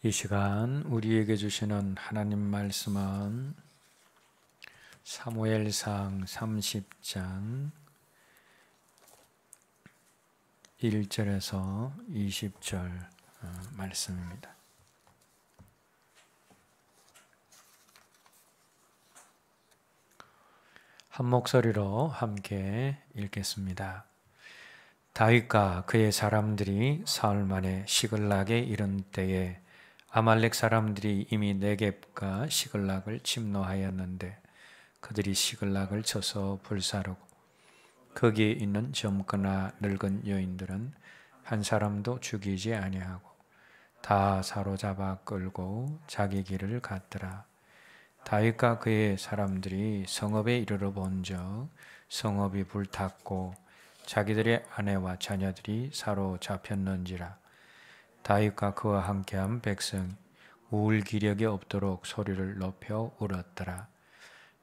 이 시간 우리에게 주시는 하나님 말씀은 사무엘상 30장 1절에서 20절 말씀입니다. 한 목소리로 함께 읽겠습니다. 다윗과 그의 사람들이 사흘 만에 시글락에 이른 때에 아말렉 사람들이 이미 네겝과 시글락을 침노하였는데 그들이 시글락을 쳐서 불사르고 거기에 있는 젊거나 늙은 여인들은 한 사람도 죽이지 아니하고 다 사로잡아 끌고 자기 길을 갔더라. 다윗과 그의 사람들이 성읍에 이르러 본즉 성읍이 불탔고 자기들의 아내와 자녀들이 사로잡혔는지라. 다윗과 그와 함께한 백성 울 기력이 없도록 소리를 높여 울었더라.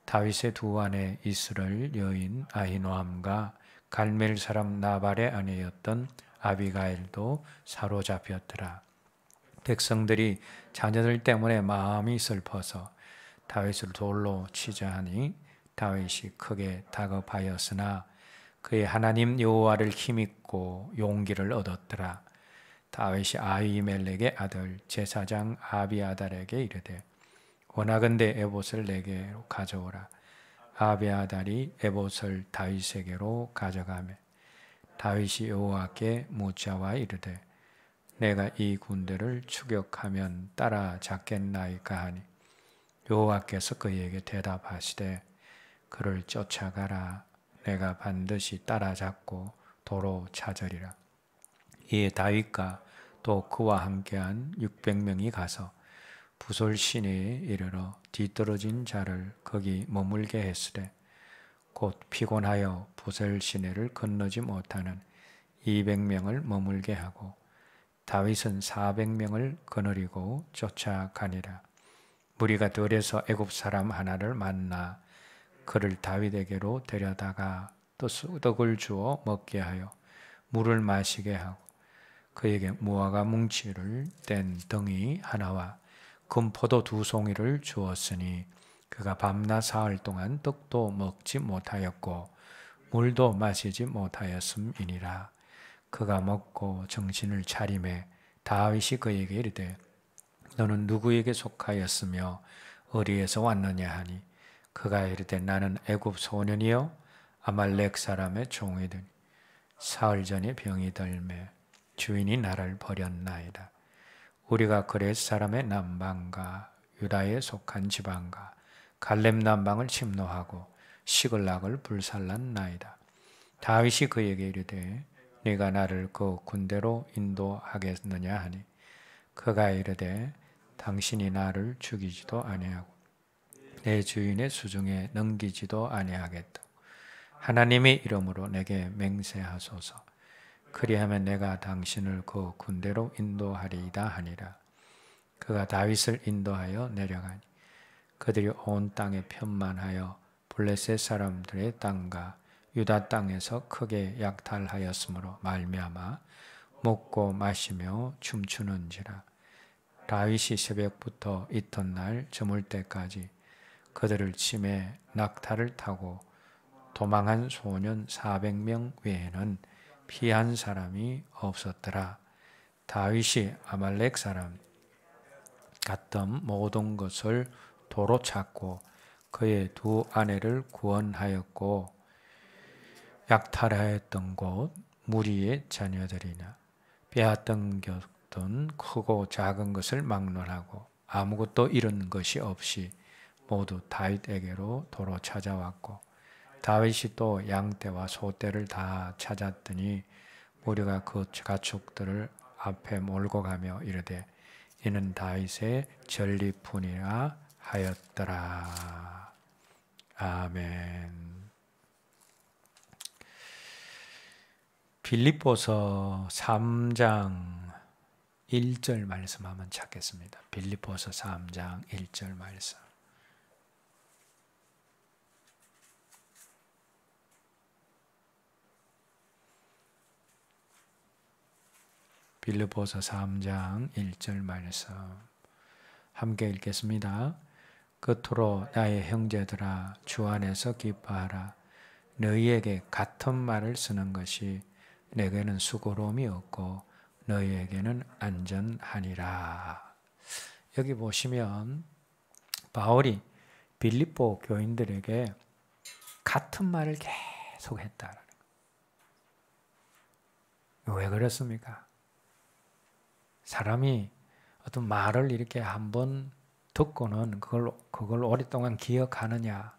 다윗의 두 아내 이스라엘 여인 아히노함과 갈멜 사람 나발의 아내였던 아비가일도 사로잡혔더라. 백성들이 자녀들 때문에 마음이 슬퍼서 다윗을 돌로 치자 하니 다윗이 크게 다급하였으나 그의 하나님 여호와를 힘입고 용기를 얻었더라. 다윗이 아히멜렉의 아들 제사장 아비아달에게 이르되 원하건대 에봇을 내게로 가져오라. 아비아달이 에봇을 다윗에게로 가져가매 다윗이 여호와께 묻자와 이르되 내가 이 군대를 추격하면 따라잡겠나이까 하니 여호와께서 그에게 대답하시되 그를 쫓아가라. 내가 반드시 따라잡고 도로 찾으리라. 이에 다윗과 또 그와 함께한 600명이 가서 부솔 시내에 이르러 뒤떨어진 자를 거기 머물게 했으되 곧 피곤하여 부솔 시내를 건너지 못하는 200명을 머물게 하고 다윗은 400명을 거느리고 쫓아가니라. 무리가 들에서 애굽 사람 하나를 만나 그를 다윗에게로 데려다가 떡을 주어 먹게 하여 물을 마시게 하고 그에게 무화과 뭉치를 뗀 덩이 하나와 금포도 2송이를 주었으니 그가 밤낮 사흘 동안 떡도 먹지 못하였고 물도 마시지 못하였음이니라. 그가 먹고 정신을 차리매 다윗이 그에게 이르되 너는 누구에게 속하였으며 어디에서 왔느냐 하니 그가 이르되 나는 애굽 소년이요 아말렉 사람의 종이더니 사흘 전에 병이 들매 주인이 나를 버렸나이다. 우리가 그렛 사람의 남방과 유다에 속한 지방과 갈렙 남방을 침노하고 시글락을 불살랐나이다. 다윗이 그에게 이르되 네가 나를 그 군대로 인도하겠느냐 하니 그가 이르되 당신이 나를 죽이지도 아니하고 내 주인의 수중에 넘기지도 아니하겠다. 하나님의 이름으로 내게 맹세하소서. 그리하면 내가 당신을 그 군대로 인도하리이다 하니라. 그가 다윗을 인도하여 내려가니 그들이 온 땅에 편만하여 블레셋 사람들의 땅과 유다 땅에서 크게 약탈하였으므로 말미암아 먹고 마시며 춤추는지라. 다윗이 새벽부터 이튿날 저물 때까지 그들을 치매 낙타를 타고 도망한 소년 400명 외에는 피한 사람이 없었더라. 다윗이 아말렉 사람 갔던 모든 것을 도로 찾고 그의 두 아내를 구원하였고 약탈하였던 곳 무리의 자녀들이나 빼앗겼던 크고 작은 것을 막론하고 아무것도 잃은 것이 없이 모두 다윗에게로 도로 찾아왔고 다윗이 또 양떼와 소떼를 다 찾았더니 무리가 그 가축들을 앞에 몰고 가며 이르되 이는 다윗의 전리품이라 하였더라. 아멘. 빌립보서 3장 1절 말씀 한번 찾겠습니다. 빌립보서 3장 1절 말씀. 빌립보서 3장 1절 말씀. 함께 읽겠습니다. 끝으로 나의 형제들아 주 안에서 기뻐하라. 너희에게 같은 말을 쓰는 것이 내게는 수고로움이 없고 너희에게는 안전하니라. 여기 보시면 바울이 빌립보 교인들에게 같은 말을 계속 했다라는 거예요. 왜 그렇습니까? 사람이 어떤 말을 이렇게 한번 듣고는 그걸 오랫동안 기억하느냐,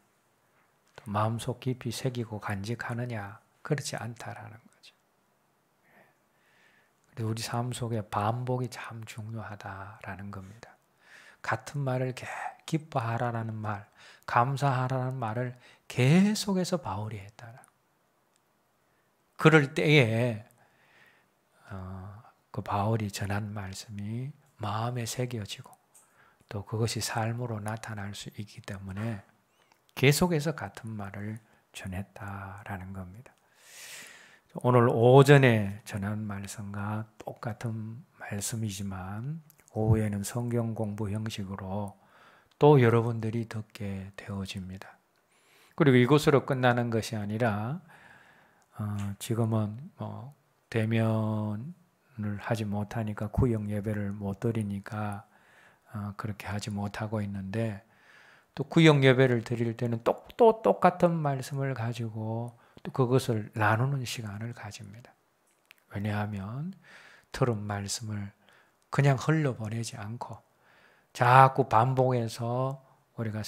또 마음속 깊이 새기고 간직하느냐, 그렇지 않다라는 거죠. 우리 삶 속에 반복이 참 중요하다라는 겁니다. 같은 말을 기뻐하라라는 말, 감사하라는 말을 계속해서 바울이 했다. 그럴 때에 그 바울이 전한 말씀이 마음에 새겨지고 또 그것이 삶으로 나타날 수 있기 때문에 계속해서 같은 말을 전했다라는 겁니다. 오늘 오전에 전한 말씀과 똑같은 말씀이지만 오후에는 성경 공부 형식으로 또 여러분들이 듣게 되어집니다. 그리고 이것으로 끝나는 것이 아니라 지금은 대면을 하지 못하니까 구역 예배를 못 드리니까 그렇게 하지 못하고 있는데 또 구역 예배를 드릴 때는 또 똑같은 말씀을 가지고 또 그것을 나누는 시간을 가집니다. 왜냐하면 들은 말씀을 그냥 흘려보내지 않고 자꾸 반복해서 우리가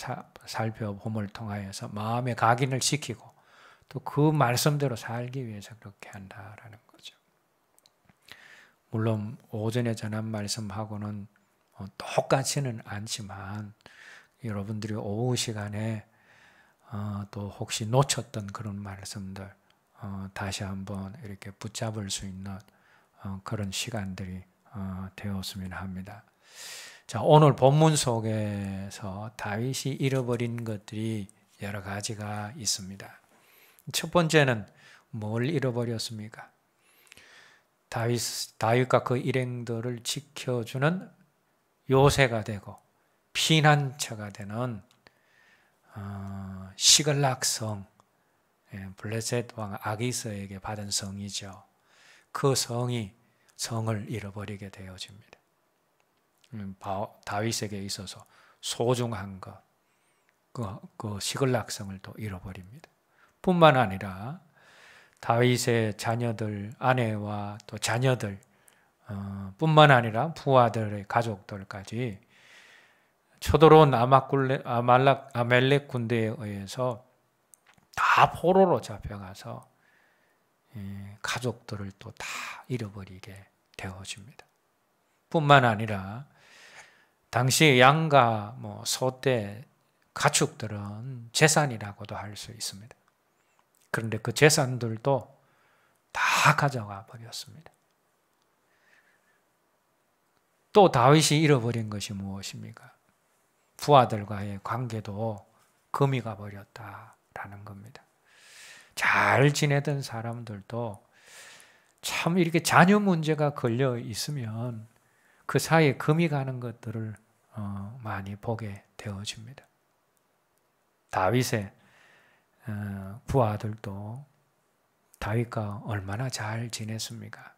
살펴봄을 통하여서 마음의 각인을 시키고 또 그 말씀대로 살기 위해서 그렇게 한다라는 거죠. 물론 오전에 전한 말씀하고는 똑같지는 않지만 여러분들이 오후 시간에 또 혹시 놓쳤던 그런 말씀들 다시 한번 이렇게 붙잡을 수 있는 그런 시간들이 되었으면 합니다. 자, 오늘 본문 속에서 다윗이 잃어버린 것들이 여러 가지가 있습니다. 첫 번째는 뭘 잃어버렸습니까? 다윗과 그 일행들을 지켜주는 요새가 되고 피난처가 되는 시글락성, 블레셋 왕 아기스에게 받은 성이죠. 그 성을 잃어버리게 되어집니다. 다윗에게 있어서 소중한 것, 그 시글락성을 또 잃어버립니다. 뿐만 아니라 다윗의 자녀들, 아내와 또 자녀들 뿐만 아니라 부하들의 가족들까지 쳐들어온 아말렉 군대에 의해서 다 포로로 잡혀가서 가족들을 또 다 잃어버리게 되어집니다. 뿐만 아니라 당시 양과 소떼, 가축들은 재산이라고도 할 수 있습니다. 그런데 그 재산들도 다 가져가 버렸습니다. 또 다윗이 잃어버린 것이 무엇입니까? 부하들과의 관계도 금이 가버렸다라는 겁니다. 잘 지내던 사람들도 참 이렇게 자녀 문제가 걸려 있으면 그 사이에 금이 가는 것들을 많이 보게 되어집니다. 다윗의 부하들도 다윗과 얼마나 잘 지냈습니까?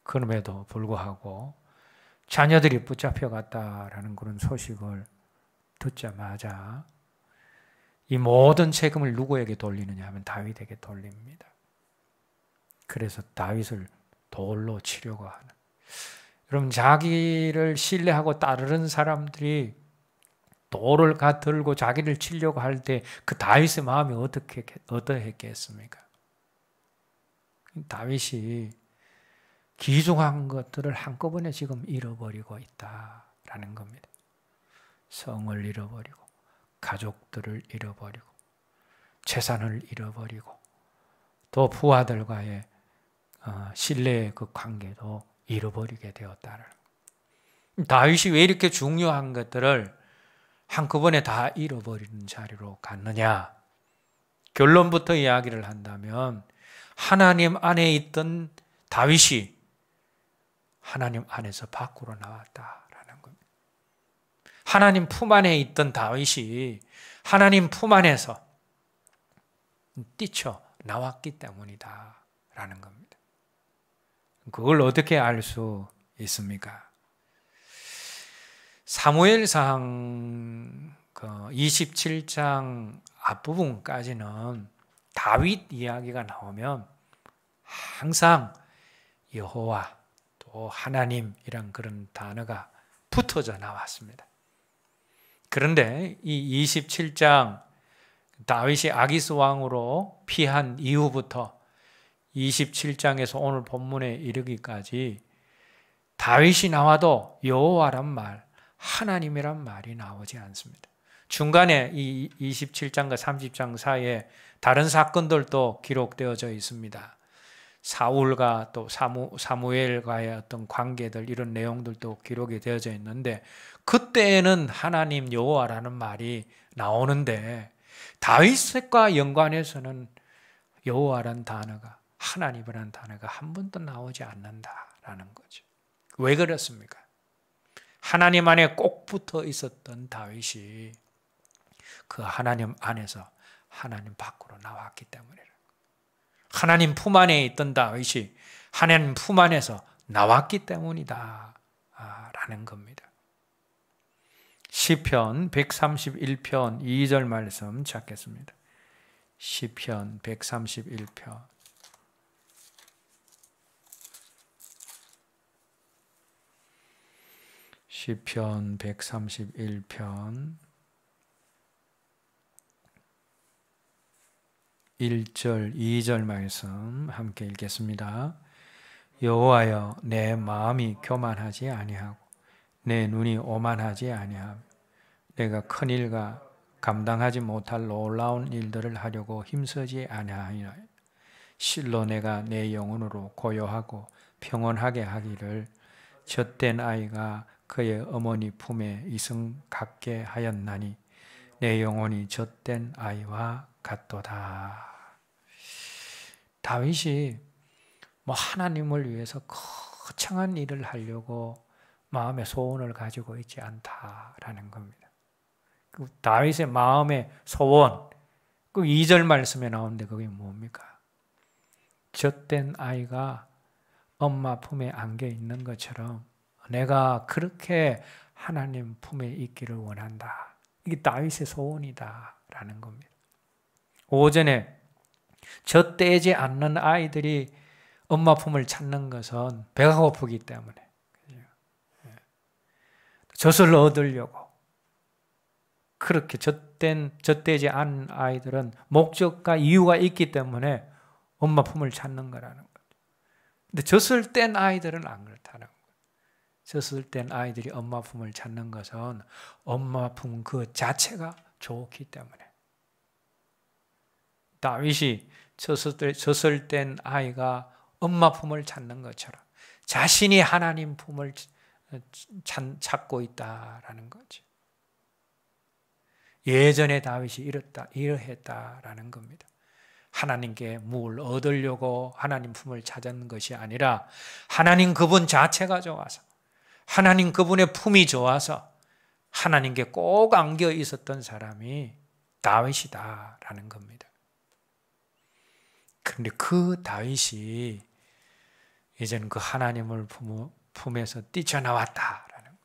그럼에도 불구하고 자녀들이 붙잡혀갔다라는 그런 소식을 듣자마자 이 모든 책임을 누구에게 돌리느냐 하면 다윗에게 돌립니다. 그래서 다윗을 돌로 치려고 하는. 여러분, 자기를 신뢰하고 따르는 사람들이 돌을 들고 자기를 치려고 할 때 그 다윗의 마음이 어떠했겠습니까? 다윗이 귀중한 것들을 한꺼번에 지금 잃어버리고 있다라는 겁니다. 성을 잃어버리고 가족들을 잃어버리고 재산을 잃어버리고 또 부하들과의 신뢰의 그 관계도 잃어버리게 되었다는 거예요. 다윗이 왜 이렇게 중요한 것들을 한꺼번에 다 잃어버리는 자리로 갔느냐? 결론부터 이야기를 한다면 하나님 안에 있던 다윗이 하나님 안에서 밖으로 나왔다라는 겁니다. 하나님 품 안에 있던 다윗이 하나님 품 안에서 뛰쳐 나왔기 때문이다 라는 겁니다. 그걸 어떻게 알 수 있습니까? 사무엘상 27장 앞부분까지는 다윗 이야기가 나오면 항상 여호와 또 하나님이란 그런 단어가 붙어져 나왔습니다. 그런데 이 27장 다윗이 아기스 왕으로 피한 이후부터 27장에서 오늘 본문에 이르기까지 다윗이 나와도 여호와란 말, 하나님이란 말이 나오지 않습니다. 중간에 이 27장과 30장 사이에 다른 사건들도 기록되어져 있습니다. 사울과 또 사무엘과의 어떤 관계들, 이런 내용들도 기록이 되어져 있는데 그때에는 하나님 여호와라는 말이 나오는데 다윗과 연관해서는 여호와라는 단어가, 하나님이라는 단어가 한 번도 나오지 않는다라는 거죠. 왜 그렇습니까? 하나님 안에 꼭 붙어 있었던 다윗이 그 하나님 안에서 하나님 밖으로 나왔기 때문이라. 하나님 품 안에 있던 다윗이 하나님 품 안에서 나왔기 때문이다 라는 겁니다. 시편 131편 2절 말씀 찾겠습니다. 시편 131편 시편 131편 1절 2절 말씀 함께 읽겠습니다. 여호와여, 내 마음이 교만하지 아니하고 내 눈이 오만하지 아니하며 내가 큰 일과 감당하지 못할 놀라운 일들을 하려고 힘쓰지 아니하니라. 실로 내가 내 영혼으로 고요하고 평온하게 하기를 젖된 아이가 그의 어머니 품에 이승 갖게 하였나니 내 영혼이 젖된 아이와 같도다. 다윗이 하나님을 위해서 거창한 일을 하려고 마음의 소원을 가지고 있지 않다라는 겁니다. 그 다윗의 마음의 소원, 그 2절 말씀에 나오는데 그게 뭡니까? 젖된 아이가 엄마 품에 안겨 있는 것처럼 내가 그렇게 하나님 품에 있기를 원한다. 이게 다윗의 소원이다라는 겁니다. 오전에 젖대지 않는 아이들이 엄마 품을 찾는 것은 배가 고프기 때문에, 젖을 얻으려고 그렇게 젖대지 않은 아이들은 목적과 이유가 있기 때문에 엄마 품을 찾는 거라는 거죠. 근데 젖을 뗀 아이들은 안 그렇다는 거예요. 젖을 뗀 아이들이 엄마 품을 찾는 것은 엄마 품 그 자체가 좋기 때문에. 다윗이 젖을 뗀 아이가 엄마 품을 찾는 것처럼 자신이 하나님 품을 찾고 있다라는 거죠. 예전에 다윗이 이러했다라는 겁니다. 하나님께 뭘 얻으려고 하나님 품을 찾는 것이 아니라 하나님 그분 자체가 좋아서, 하나님 그분의 품이 좋아서 하나님께 꼭 안겨 있었던 사람이 다윗이다라는 겁니다. 그런데 그 다윗이 이제는 그 하나님을 품에서 뛰쳐나왔다라는 거예요.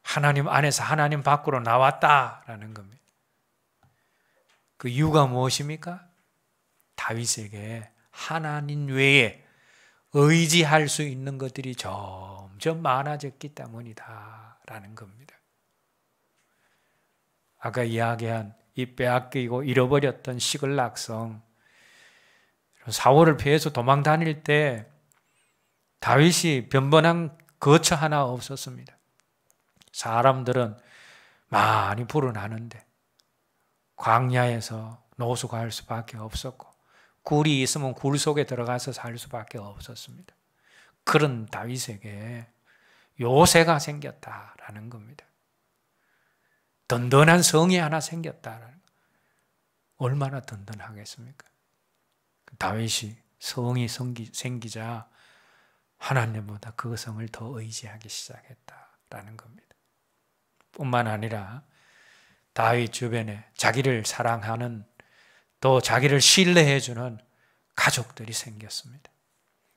하나님 안에서 하나님 밖으로 나왔다라는 겁니다. 그 이유가 무엇입니까? 다윗에게 하나님 외에 의지할 수 있는 것들이 점점 많아졌기 때문이다라는 겁니다. 아까 이야기한 이 빼앗기고 잃어버렸던 시글락성, 사울을 피해서 도망 다닐 때 다윗이 변변한 거처 하나 없었습니다. 사람들은 많이 불어나는데 광야에서 노숙할 수밖에 없었고 굴이 있으면 굴 속에 들어가서 살 수밖에 없었습니다. 그런 다윗에게 요새가 생겼다라는 겁니다. 든든한 성이 하나 생겼다라는 거. 얼마나 든든하겠습니까? 다윗이 성이 생기자 하나님보다 그 성을 더 의지하기 시작했다라는 겁니다. 뿐만 아니라 다윗 주변에 자기를 사랑하는, 또 자기를 신뢰해주는 가족들이 생겼습니다.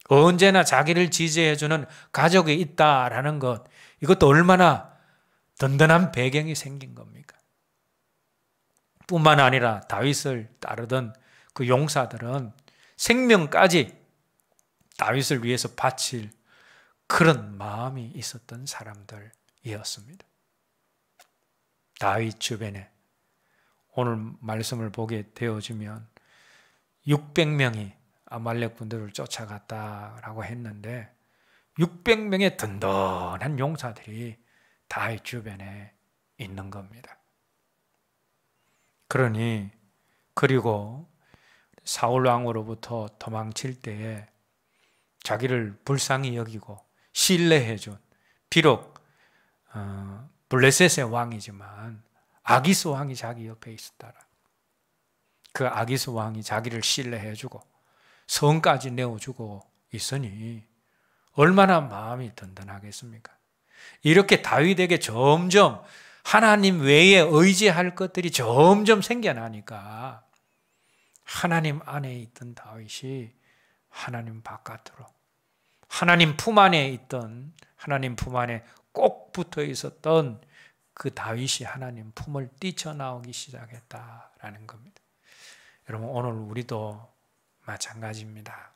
언제나 자기를 지지해주는 가족이 있다라는 것, 이것도 얼마나 든든한 배경이 생긴 겁니까? 뿐만 아니라 다윗을 따르던 그 용사들은 생명까지 다윗을 위해서 바칠 그런 마음이 있었던 사람들이었습니다. 다윗 주변에 오늘 말씀을 보게 되어지면 600명이 아말렉 군대를 쫓아갔다라고 했는데 600명의 든든한 용사들이 다윗 주변에 있는 겁니다. 그러니 그리고 사울 왕으로부터 도망칠 때에 자기를 불쌍히 여기고 신뢰해준, 비록 블레셋의 왕이지만 아기스 왕이 자기 옆에 있었더라. 그 아기스 왕이 자기를 신뢰해주고 성까지 내어주고 있으니 얼마나 마음이 든든하겠습니까? 이렇게 다윗에게 점점 하나님 외에 의지할 것들이 점점 생겨나니까 하나님 안에 있던 다윗이 하나님 바깥으로, 하나님 품 안에 있던, 하나님 품 안에 꼭 붙어 있었던 그 다윗이 하나님 품을 뛰쳐나오기 시작했다라는 겁니다. 여러분, 오늘 우리도 마찬가지입니다.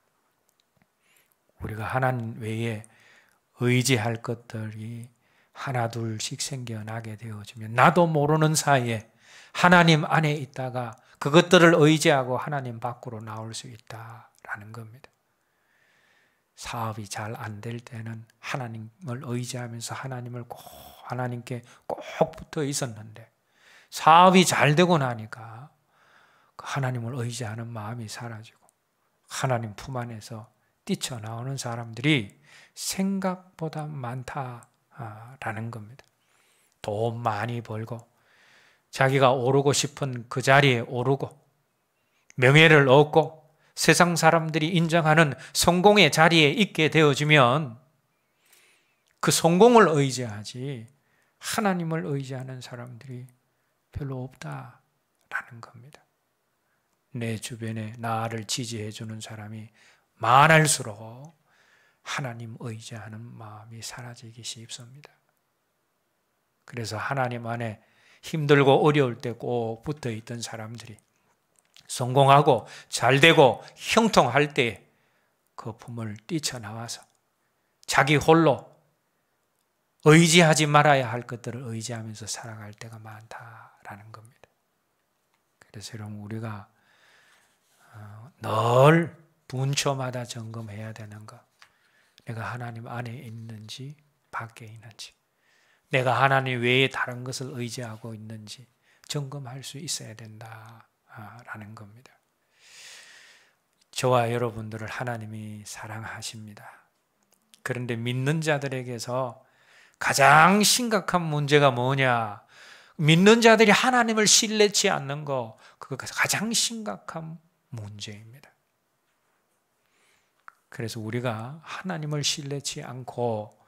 우리가 하나님 외에 의지할 것들이 하나 둘씩 생겨나게 되어지면 나도 모르는 사이에 하나님 안에 있다가 그것들을 의지하고 하나님 밖으로 나올 수 있다라는 겁니다. 사업이 잘 안 될 때는 하나님을 의지하면서 하나님께 꼭 붙어 있었는데 사업이 잘 되고 나니까 하나님을 의지하는 마음이 사라지고 하나님 품 안에서 뛰쳐나오는 사람들이 생각보다 많다라는 겁니다. 돈 많이 벌고 자기가 오르고 싶은 그 자리에 오르고 명예를 얻고 세상 사람들이 인정하는 성공의 자리에 있게 되어지면 그 성공을 의지하지 하나님을 의지하는 사람들이 별로 없다라는 겁니다. 내 주변에 나를 지지해 주는 사람이 많을수록 하나님 의지하는 마음이 사라지기 쉽습니다. 그래서 하나님 안에 힘들고 어려울 때 꼭 붙어 있던 사람들이 성공하고 잘되고 형통할 때 그 품을 뛰쳐나와서 자기 홀로 의지하지 말아야 할 것들을 의지하면서 살아갈 때가 많다라는 겁니다. 그래서 여러분, 우리가 늘 분초마다 점검해야 되는 것, 내가 하나님 안에 있는지 밖에 있는지, 내가 하나님 외에 다른 것을 의지하고 있는지 점검할 수 있어야 된다라는 겁니다. 저와 여러분들을 하나님이 사랑하십니다. 그런데 믿는 자들에게서 가장 심각한 문제가 뭐냐? 믿는 자들이 하나님을 신뢰치 않는 거, 그거 가장 심각한 문제입니다. 그래서 우리가 하나님을 신뢰치 않고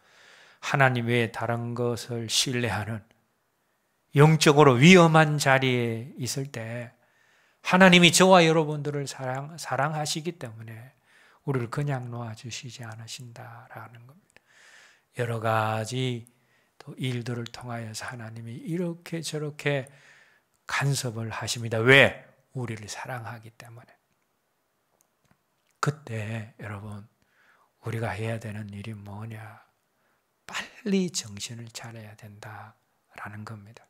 하나님 외에 다른 것을 신뢰하는 영적으로 위험한 자리에 있을 때 하나님이 저와 여러분들을 사랑하시기 때문에 우리를 그냥 놓아주시지 않으신다라는 겁니다. 여러 가지 또 일들을 통하여서 하나님이 이렇게 저렇게 간섭을 하십니다. 왜? 우리를 사랑하기 때문에. 그때 여러분, 우리가 해야 되는 일이 뭐냐? 빨리 정신을 차려야 된다라는 겁니다.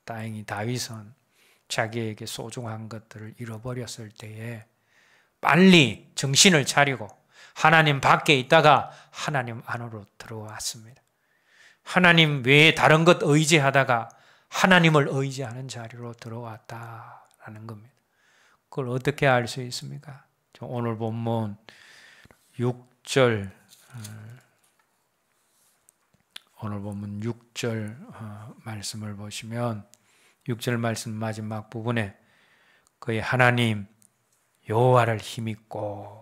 다행히 다윗은 자기에게 소중한 것들을 잃어버렸을 때에 빨리 정신을 차리고 하나님 밖에 있다가 하나님 안으로 들어왔습니다. 하나님 외에 다른 것 의지하다가 하나님을 의지하는 자리로 들어왔다라는 겁니다. 그걸 어떻게 알 수 있습니까? 오늘 본문 6절, 오늘 본문 6절 말씀을 보시면 6절 말씀 마지막 부분에 그의 하나님 여호와를 힘입고,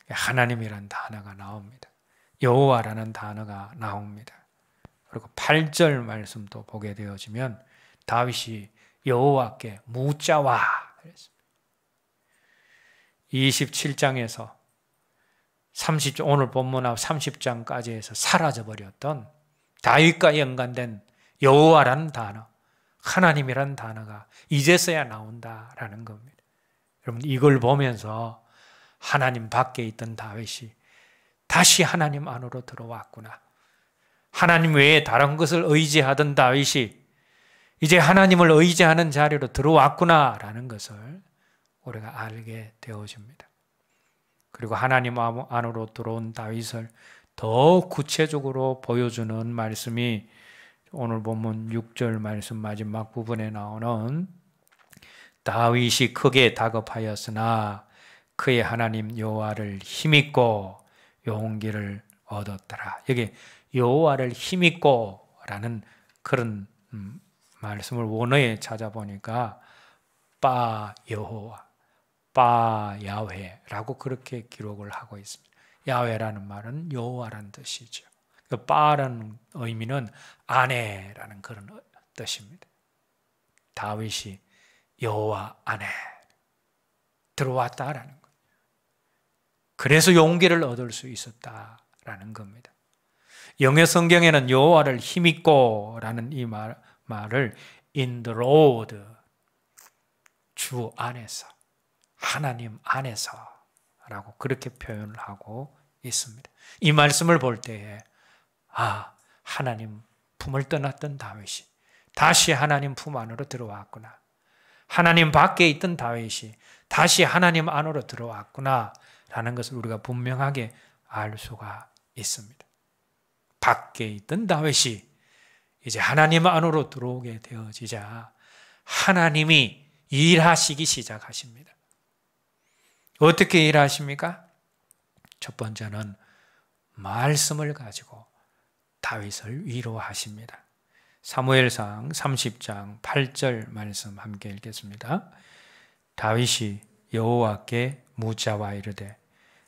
하나님이라는 단어가 나옵니다. 여호와라는 단어가 나옵니다. 그리고 8절 말씀도 보게 되어지면 다윗이 여호와께 묻자와 그랬습니다. 27장에서 30장, 오늘 본문하고 30장까지 해서 사라져버렸던 다윗과 연관된 여호와라는 단어, 하나님이라는 단어가 이제서야 나온다라는 겁니다. 여러분 이걸 보면서 하나님 밖에 있던 다윗이 다시 하나님 안으로 들어왔구나. 하나님 외에 다른 것을 의지하던 다윗이 이제 하나님을 의지하는 자리로 들어왔구나라는 것을 우리가 알게 되어집니다. 그리고 하나님 안으로 들어온 다윗을 더 구체적으로 보여주는 말씀이 오늘 본문 6절 말씀 마지막 부분에 나오는 다윗이 크게 다급하였으나 그의 하나님 여호와를 힘입고 용기를 얻었더라. 여기 여호와를 힘입고 라는 그런 말씀을 원어에 찾아보니까 빠 여호와, 빠 야훼라고 그렇게 기록을 하고 있습니다. 야훼라는 말은 여호와라는 뜻이죠. 빠라는 의미는 아내라는 그런 뜻입니다. 다윗이 여호와 안에 들어왔다라는 것. 그래서 용기를 얻을 수 있었다라는 겁니다. 영의 성경에는 여호와를 힘입고라는 이 말을 in the Lord, 주 안에서, 하나님 안에서라고 그렇게 표현을 하고 있습니다. 이 말씀을 볼 때에 하나님 품을 떠났던 다윗이 다시 하나님 품 안으로 들어왔구나. 하나님 밖에 있던 다윗이 다시 하나님 안으로 들어왔구나 라는 것을 우리가 분명하게 알 수가 있습니다. 밖에 있던 다윗이 이제 하나님 안으로 들어오게 되어지자 하나님이 일하시기 시작하십니다. 어떻게 일하십니까? 첫 번째는 말씀을 가지고 다윗을 위로하십니다. 사무엘상 30장 8절 말씀 함께 읽겠습니다. 다윗이 여호와께 묻자와 이르되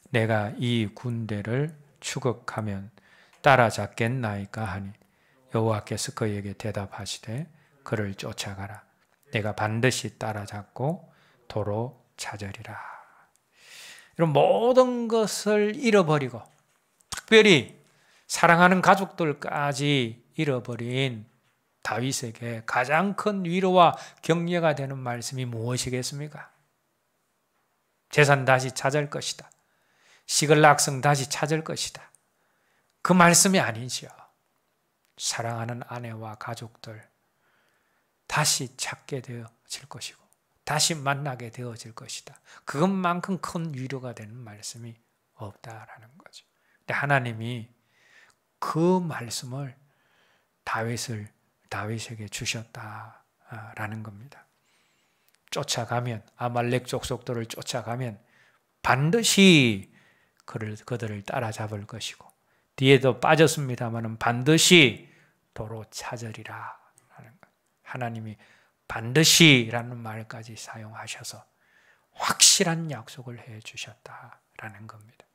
내가 이 군대를 추격하면 따라잡겠나이까 하니 여호와께서 그에게 대답하시되 그를 쫓아가라. 내가 반드시 따라잡고 도로 찾으리라. 이런 모든 것을 잃어버리고 특별히 사랑하는 가족들까지 잃어버린 다윗에게 가장 큰 위로와 격려가 되는 말씀이 무엇이겠습니까? 재산 다시 찾을 것이다. 시글락성 다시 찾을 것이다. 그 말씀이 아니죠. 사랑하는 아내와 가족들 다시 찾게 되어질 것이고 다시 만나게 되어질 것이다. 그것만큼 큰 위로가 되는 말씀이 없다라는 거죠. 근데 하나님이 그 말씀을 다윗에게 주셨다라는 겁니다. 쫓아가면 아말렉 족속들을 쫓아가면 반드시 그들을 따라잡을 것이고 뒤에도 빠졌습니다마는 반드시 도로 찾으리라 하는 것. 하나님이 반드시라는 말까지 사용하셔서 확실한 약속을 해 주셨다라는 겁니다.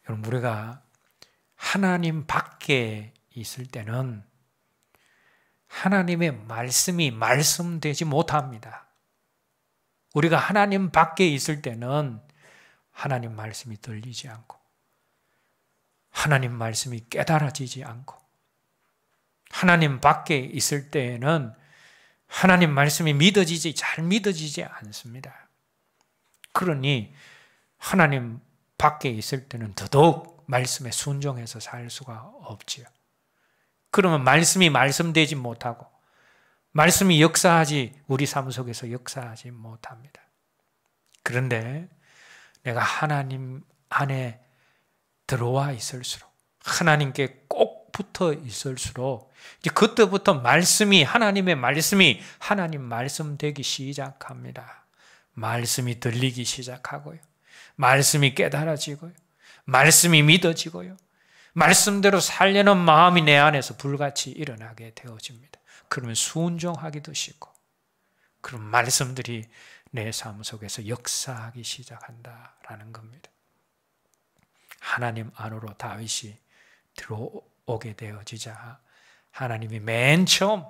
여러분 우리가 하나님 밖에 있을 때는 하나님의 말씀이 말씀되지 못합니다. 우리가 하나님 밖에 있을 때는 하나님 말씀이 들리지 않고 하나님 말씀이 깨달아지지 않고 하나님 밖에 있을 때에는 하나님 말씀이 잘 믿어지지 않습니다. 그러니 하나님 밖에 있을 때는 더더욱 말씀에 순종해서 살 수가 없지요. 그러면 말씀이 말씀되지 못하고 말씀이 우리 삶 속에서 역사하지 못합니다. 그런데 내가 하나님 안에 들어와 있을수록 하나님께 꼭 붙어 있을수록 이제 그때부터 하나님의 말씀이 하나님 말씀 되기 시작합니다. 말씀이 들리기 시작하고요. 말씀이 깨달아지고요. 말씀이 믿어지고요. 말씀대로 살려는 마음이 내 안에서 불같이 일어나게 되어집니다. 그러면 순종하기도 쉽고 그런 말씀들이 내 삶 속에서 역사하기 시작한다라는 겁니다. 하나님 안으로 다윗이 오게 되어지자 하나님이 맨 처음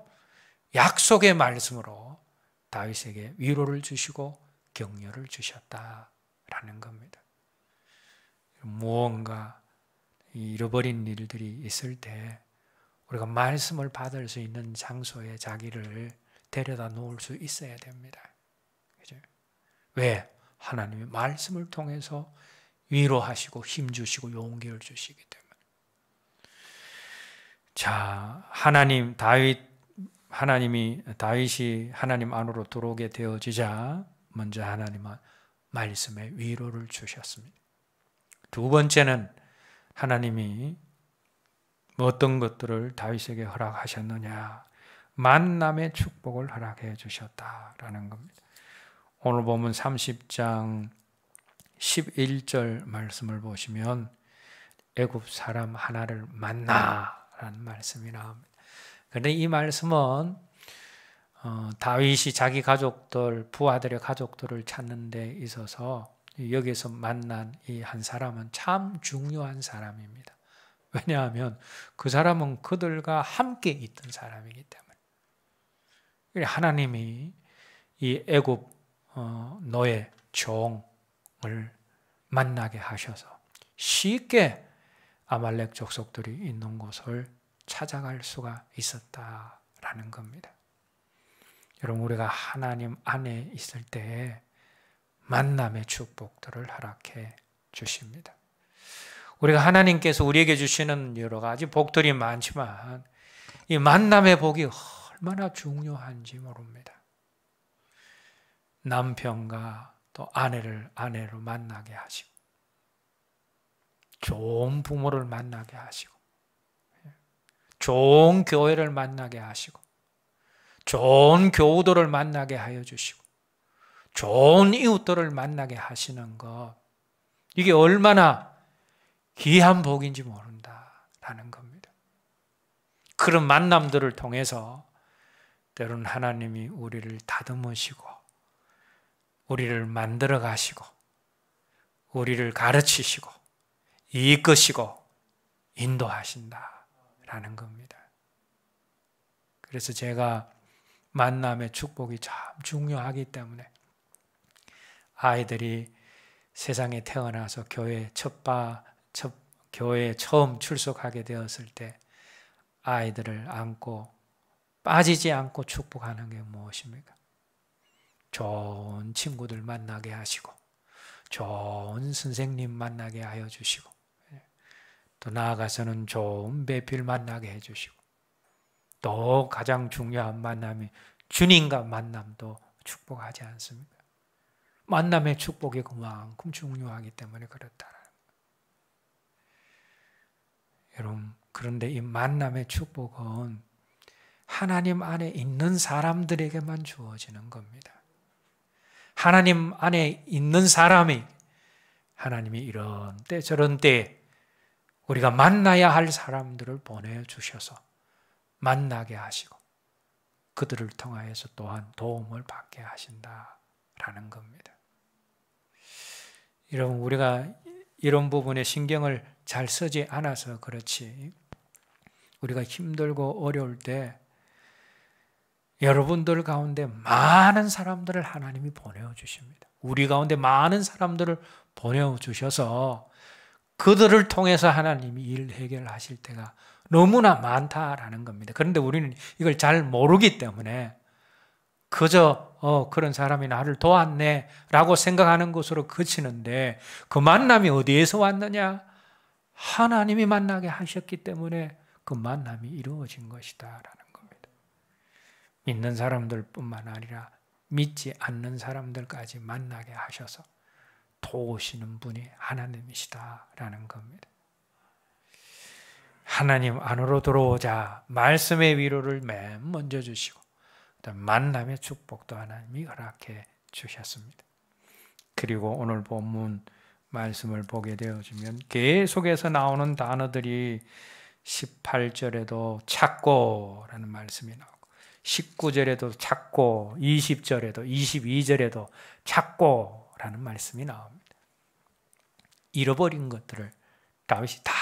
약속의 말씀으로 다윗에게 위로를 주시고 격려를 주셨다라는 겁니다. 무언가 잃어버린 일들이 있을 때 우리가 말씀을 받을 수 있는 장소에 자기를 데려다 놓을 수 있어야 됩니다. 그죠? 왜? 하나님의 말씀을 통해서 위로하시고 힘주시고 용기를 주시기 때문에. 자, 다윗이 하나님 안으로 들어오게 되어지자 먼저 하나님은 말씀에 위로를 주셨습니다. 두 번째는 하나님이 어떤 것들을 다윗에게 허락하셨느냐? 만남의 축복을 허락해 주셨다라는 겁니다. 오늘 보면 30장 11절 말씀을 보시면 애굽 사람 하나를 만나라는 말씀이 나옵니다. 그런데 이 말씀은 다윗이 자기 가족들, 부하들의 가족들을 찾는 데 있어서 여기서 만난 이 한 사람은 참 중요한 사람입니다. 왜냐하면 그 사람은 그들과 함께 있던 사람이기 때문에. 하나님이 이 애굽 노예 종을 만나게 하셔서 쉽게 아말렉 족속들이 있는 곳을 찾아갈 수가 있었다라는 겁니다. 여러분, 우리가 하나님 안에 있을 때 만남의 축복들을 허락해 주십니다. 우리가 하나님께서 우리에게 주시는 여러 가지 복들이 많지만 이 만남의 복이 얼마나 중요한지 모릅니다. 남편과 또 아내로 만나게 하시고, 좋은 부모를 만나게 하시고, 좋은 교회를 만나게 하시고, 좋은 교우들을 만나게 하여 주시고, 좋은 이웃들을 만나게 하시는 것, 이게 얼마나 귀한 복인지 모른다라는 겁니다. 그런 만남들을 통해서 때로는 하나님이 우리를 다듬으시고 우리를 만들어 가시고 우리를 가르치시고 이끄시고 인도하신다라는 겁니다. 그래서 제가 만남의 축복이 참 중요하기 때문에 아이들이 세상에 태어나서 교회에 처음 출석하게 되었을 때 아이들을 안고 빠지지 않고 축복하는 게 무엇입니까? 좋은 친구들 만나게 하시고 좋은 선생님 만나게 하여 주시고 또 나아가서는 좋은 배필 만나게 해주시고 또 가장 중요한 만남이 주님과 만남도 축복하지 않습니까? 만남의 축복이 그만큼 중요하기 때문에 그렇다. 여러분, 그런데 이 만남의 축복은 하나님 안에 있는 사람들에게만 주어지는 겁니다. 하나님 안에 있는 사람이 하나님이 이런 때 저런 때 우리가 만나야 할 사람들을 보내주셔서 만나게 하시고 그들을 통하여서 또한 도움을 받게 하신다라는 겁니다. 여러분, 우리가 이런 부분에 신경을 잘 쓰지 않아서 그렇지 우리가 힘들고 어려울 때 여러분들 가운데 많은 사람들을 하나님이 보내주십니다. 우리 가운데 많은 사람들을 보내주셔서 그들을 통해서 하나님이 일 해결하실 때가 너무나 많다라는 겁니다. 그런데 우리는 이걸 잘 모르기 때문에 그저 그런 사람이 나를 도왔네 라고 생각하는 것으로 그치는데 그 만남이 어디에서 왔느냐? 하나님이 만나게 하셨기 때문에 그 만남이 이루어진 것이다 라는 겁니다. 믿는 사람들뿐만 아니라 믿지 않는 사람들까지 만나게 하셔서 도우시는 분이 하나님이시다라는 겁니다. 하나님 안으로 들어오자 말씀의 위로를 맨 먼저 주시고 만남의 축복도 하나님이 허락해 주셨습니다. 그리고 오늘 본문 말씀을 보게 되어지면 계속해서 나오는 단어들이 18절에도 찾고라는 말씀이 나오고 19절에도 찾고 20절에도 22절에도 찾고라는 말씀이 나옵니다. 잃어버린 것들을 다윗이 다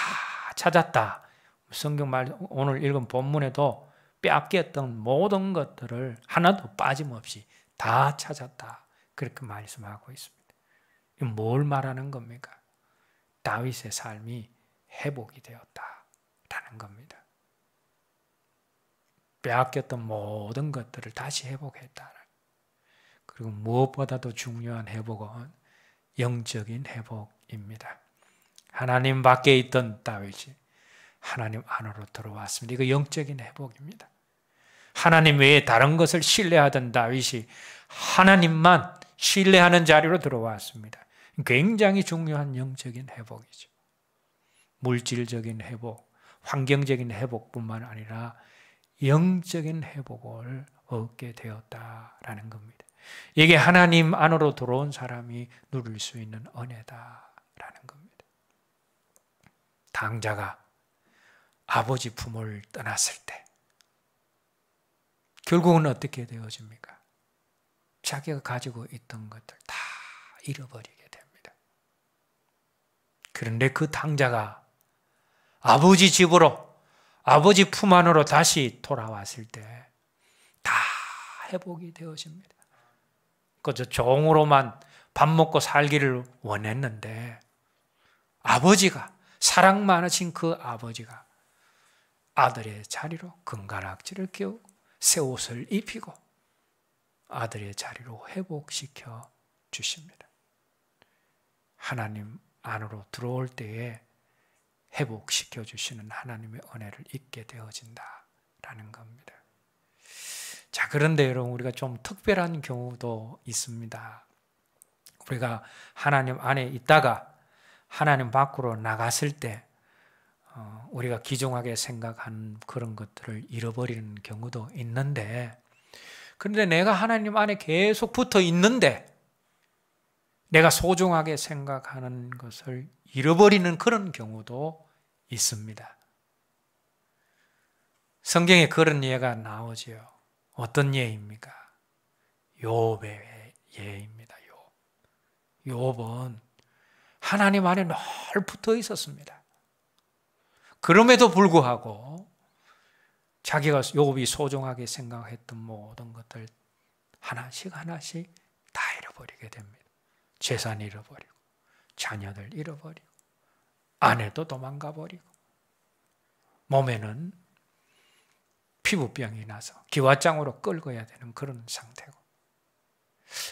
찾았다. 성경 말 오늘 읽은 본문에도 빼앗겼던 모든 것들을 하나도 빠짐없이 다 찾았다. 그렇게 말씀하고 있습니다. 이건 뭘 말하는 겁니까? 다윗의 삶이 회복이 되었다라는 겁니다. 빼앗겼던 모든 것들을 다시 회복했다. 그리고 무엇보다도 중요한 회복은 영적인 회복입니다. 하나님 밖에 있던 다윗이 하나님 안으로 들어왔습니다. 이거 영적인 회복입니다. 하나님 외에 다른 것을 신뢰하던 다윗이 하나님만 신뢰하는 자리로 들어왔습니다. 굉장히 중요한 영적인 회복이죠. 물질적인 회복, 환경적인 회복뿐만 아니라 영적인 회복을 얻게 되었다라는 겁니다. 이게 하나님 안으로 들어온 사람이 누릴 수 있는 은혜다라는 겁니다. 당자가 아버지 품을 떠났을 때 결국은 어떻게 되어집니까? 자기가 가지고 있던 것들 다 잃어버리게 됩니다. 그런데 그 당자가 아버지 집으로, 아버지 품 안으로 다시 돌아왔을 때 다 회복이 되어집니다. 그저 종으로만 밥 먹고 살기를 원했는데 아버지가, 사랑 많으신 그 아버지가 아들의 자리로 금가락지를 끼우고 새 옷을 입히고 아들의 자리로 회복시켜 주십니다. 하나님 안으로 들어올 때에 회복시켜 주시는 하나님의 은혜를 잊게 되어진다라는 겁니다. 자, 그런데 여러분, 우리가 좀 특별한 경우도 있습니다. 우리가 하나님 안에 있다가 하나님 밖으로 나갔을 때 우리가 기종하게 생각한 그런 것들을 잃어버리는 경우도 있는데, 그런데 내가 하나님 안에 계속 붙어 있는데 내가 소중하게 생각하는 것을 잃어버리는 그런 경우도 있습니다. 성경에 그런 예가 나오지요. 어떤 예입니까? 욥의 예입니다. 욥은 하나님 안에 늘 붙어 있었습니다. 그럼에도 불구하고 자기가 욥이 소중하게 생각했던 모든 것들 하나씩 하나씩 다 잃어버리게 됩니다. 재산 잃어버리고, 자녀들 잃어버리고, 아내도 도망가 버리고, 몸에는 피부병이 나서 기와장으로 끌어야 되는 그런 상태고,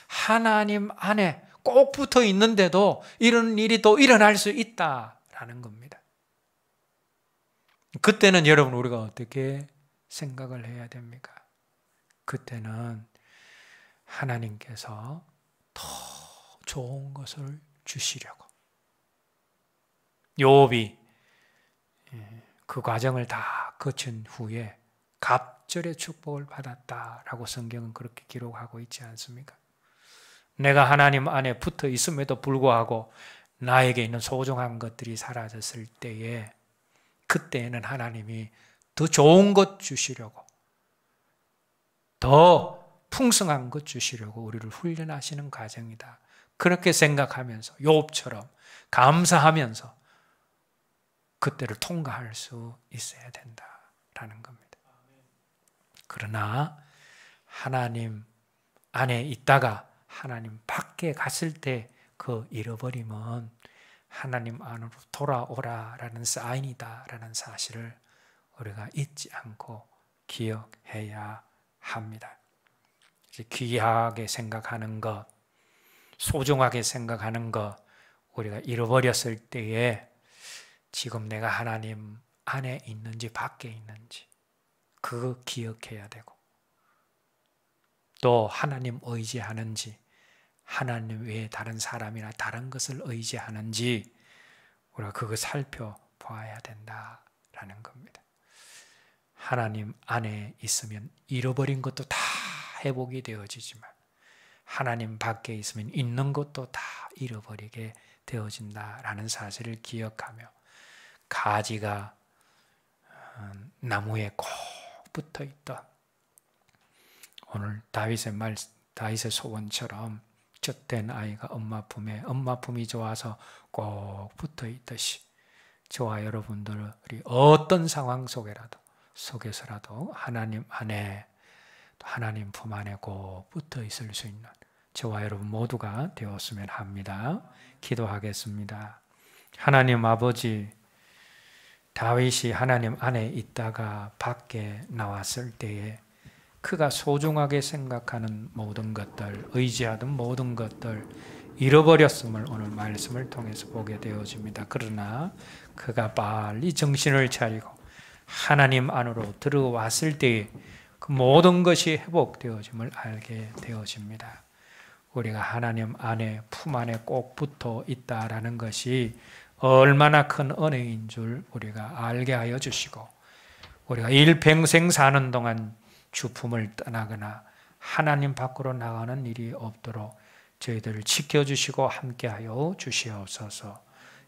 하나님 안에 꼭 붙어 있는데도 이런 일이 또 일어날 수 있다라는 겁니다. 그때는 여러분, 우리가 어떻게 생각을 해야 됩니까? 그때는 하나님께서 더 좋은 것을 주시려고, 욥이 그 과정을 다 거친 후에 갑절의 축복을 받았다라고 성경은 그렇게 기록하고 있지 않습니까? 내가 하나님 안에 붙어 있음에도 불구하고 나에게 있는 소중한 것들이 사라졌을 때에, 그때에는 하나님이 더 좋은 것 주시려고, 더 풍성한 것 주시려고 우리를 훈련하시는 과정이다. 그렇게 생각하면서 욥처럼 감사하면서 그때를 통과할 수 있어야 된다라는 겁니다. 그러나 하나님 안에 있다가 하나님 밖에 갔을 때 그 잃어버림은 하나님 안으로 돌아오라라는 사인이다라는 사실을 우리가 잊지 않고 기억해야 합니다. 귀하게 생각하는 것, 소중하게 생각하는 것, 우리가 잃어버렸을 때에 지금 내가 하나님 안에 있는지 밖에 있는지 그거 기억해야 되고, 또 하나님 의지하는지, 하나님 외에 다른 사람이나 다른 것을 의지하는지 우리가 그거 살펴봐야 된다라는 겁니다. 하나님 안에 있으면 잃어버린 것도 다 회복이 되어지지만 하나님 밖에 있으면 있는 것도 다 잃어버리게 되어진다라는 사실을 기억하며, 가지가 나무에 꼭 붙어 있던 오늘 다윗의 소원처럼 젖된 아이가 엄마 품이 좋아서 꼭 붙어 있듯이 저와 여러분들이 어떤 상황 속에서라도 하나님 안에, 또 하나님 품 안에 꼭 붙어 있을 수 있는 저와 여러분 모두가 되었으면 합니다. 기도하겠습니다. 하나님 아버지, 다윗이 하나님 안에 있다가 밖에 나왔을 때에 그가 소중하게 생각하는 모든 것들, 의지하던 모든 것들 잃어버렸음을 오늘 말씀을 통해서 보게 되어집니다. 그러나 그가 빨리 정신을 차리고 하나님 안으로 들어왔을 때에 그 모든 것이 회복되어짐을 알게 되어집니다. 우리가 하나님 안에, 품 안에 꼭 붙어 있다라는 것이 얼마나 큰 은혜인 줄 우리가 알게 하여 주시고, 우리가 일평생 사는 동안 주품을 떠나거나 하나님 밖으로 나가는 일이 없도록 저희들을 지켜주시고 함께하여 주시옵소서.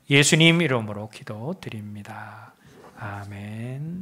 예수님 이름으로 기도드립니다. 아멘.